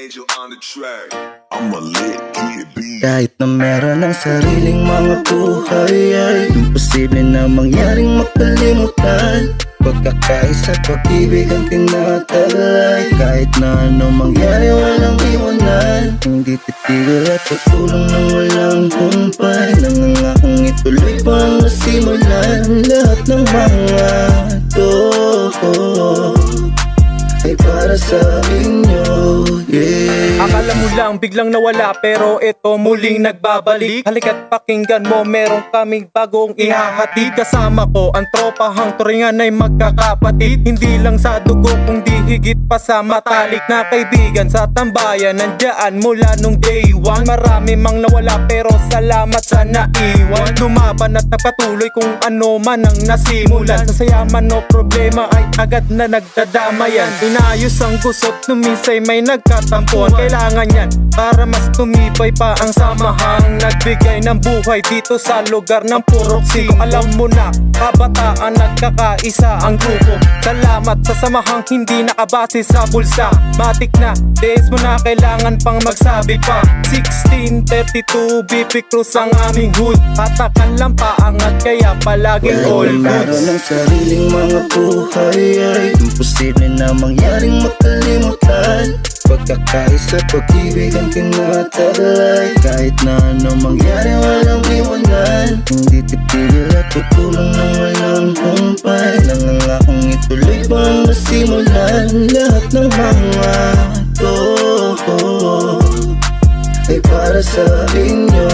Angel on the track. I'm a lit kid, B. Kahit na meron ng sariling mga buhay, ay imposible na mangyaring makalimutan. Pagkakaisa, pag-ibig ang tinataglay. Kahit na anong mangyari, walang iwanan. Hindi titigil at tutulong ng walang humpay. Nangangakong ituloy pa ang nasimulan. Lahat ng mga to ay para sa inyo, yeah. Akala mo lang biglang nawala, pero ito muling nagbabalik. Halika't pakinggan mo, meron kaming bagong ihahatid. Kasama ko ang tropahang turingan ay magkakapatid. Hindi lang sa dugo, kundi higit pa sa matalik na kaibigan. Sa tambayan, nandiyan mula nung day one. Marami mang nawala, pero salamat sa naiwan. Lumaban at nagpatuloy kung ano man ang nasimulan. Sa sayaman o problema ay agad na nagdadamayan. Inayos ang gusot, numisay may nagkatampuan. Kailangan yan para mas tumibay pa ang samahang nagbigay ng buhay dito sa lugar ng Purok 5. Alam mo na, kabataan nagkakaisa ang grupo. Salamat sa samahang hindi nakabase sa bulsa. Matik na, days mo na kailangan pang magsabi pa. 1632 BP Cruz ang aming hood. Hatakan lang paangat kaya palaging all goods. Meron ng sariling mga buhay, ay imposible na mangyaring makalimutan. Pagkakaisa, pag-ibig ang tinataglay. Kahit na anong mangyari, walang iwanan. Hindi titigil at tutulong ng walang humpay. Nangangakong ituloy pa ang nasimulan. Lahat ng mga to ay para sa inyo,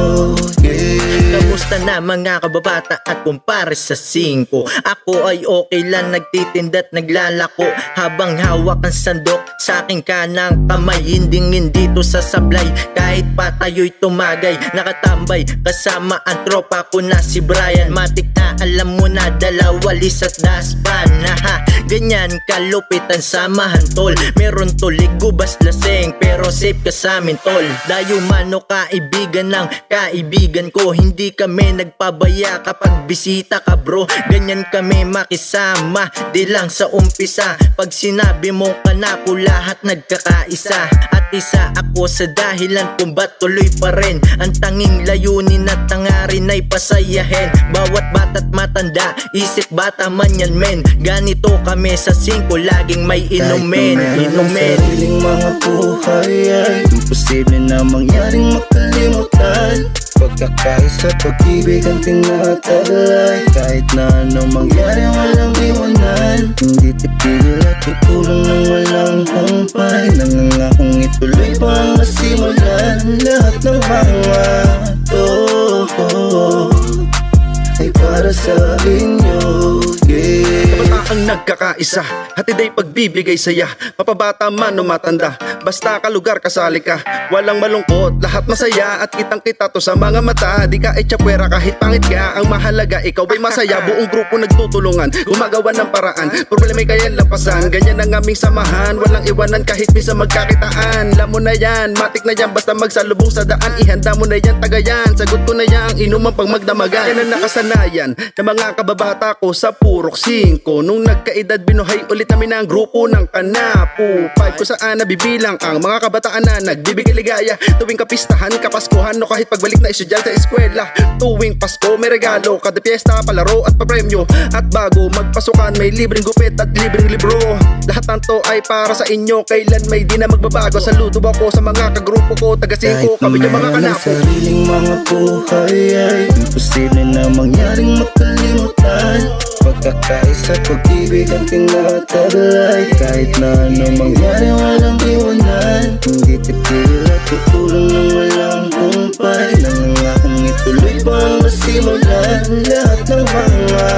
yeah. Kamusta na mga kababata at kumpare sa 5? Ako ay okay lang, nagtitinda at naglalako. Habang hawak ang sandok sa aking kanang kamay. Hindi to sasablay, kahit pa tayo'y tumagay. Nakatambay kasama ang tropa ko na si Brian. Matik na alam mo na, dalawa lis at daspan. Ganyan kalupit ang samahan tol. Meron tulig, gubas, laseng, pero safe ka sa amin tol. Dayo mano kaibigan ng kaibigan ko. Hindi kami nagpabaya kapag bisita ka bro. Ganyan kami makisama, di lang sa umpisa. Pag sinabi mo ka na po, lahat nagkakaisa. At isa ako sa dahilan kung ba't tuloy pa rin. Ang tanging layunin at tangarin ay pasayahin bawat bata't matanda, isip bata man yan men. Ganito kami sa 5, laging may inumin. Sariling mga buhay, ay imposible na mangyaring makalimutan. Pagkakaisa, pag-ibig ang tinataglay. Kahit na anong mangyari, walang iwanan. Hindi titigil at tutulong ng walang humpay. Nangangakong ituloy pa ang nasimulan. Lahat ng mga to ay para sa inyo, yeah. Kabataang nagkakaisa, hatid ay pagbibigay saya. Mapabata man o matanda, basta ka lugar kasali ka. Walang malungkot, lahat masaya. At kitang kita to sa mga mata. Di ka etsyapwera kahit pangit ka. Ang mahalaga ikaw ay masaya. Buong grupo nagtutulungan, gumagawa ng paraan. Problema ay kaya lampasan, ganyan ang aming samahan. Walang iwanan kahit minsan magkakitaan. Alam mo na yan, matik na yan, basta magsalubong sa daan. Ihanda mo na yan, tagayan. Sagot ko na yan, inuman pang magdamagan. Yan ang nakasanayan ng mga kababata ko sa Purok 5. Nung nagkaedad, binuhay ulit namin ang grupo ng Kanapu 5, kung saan nabibilang ang mga kabataan na nagbibigay ligaya. Tuwing kapistahan, kapaskuhan, o kahit pagbalik na estudyante sa eskwela. Tuwing Pasko may regalo, kada piyesta, palaro at papremyo. At bago magpasukan, may libreng gupit at libreng libro. Lahat ng to ay para sa inyo, kailan may di na magbabago. Saludo ako sa mga kagrupo ko, taga 5, kami yung mga Kanapu. Sariling mga buhay, ay imposible na mangyaring makalimutan. Pagkakaisa, pag-ibig ang tinataglay. Kahit na anong mangyari, walang iwanan. Hindi titigil at tutulong ng walang humpay. Nangangakong ituloy pa ang nasimulan. Lahat ng mga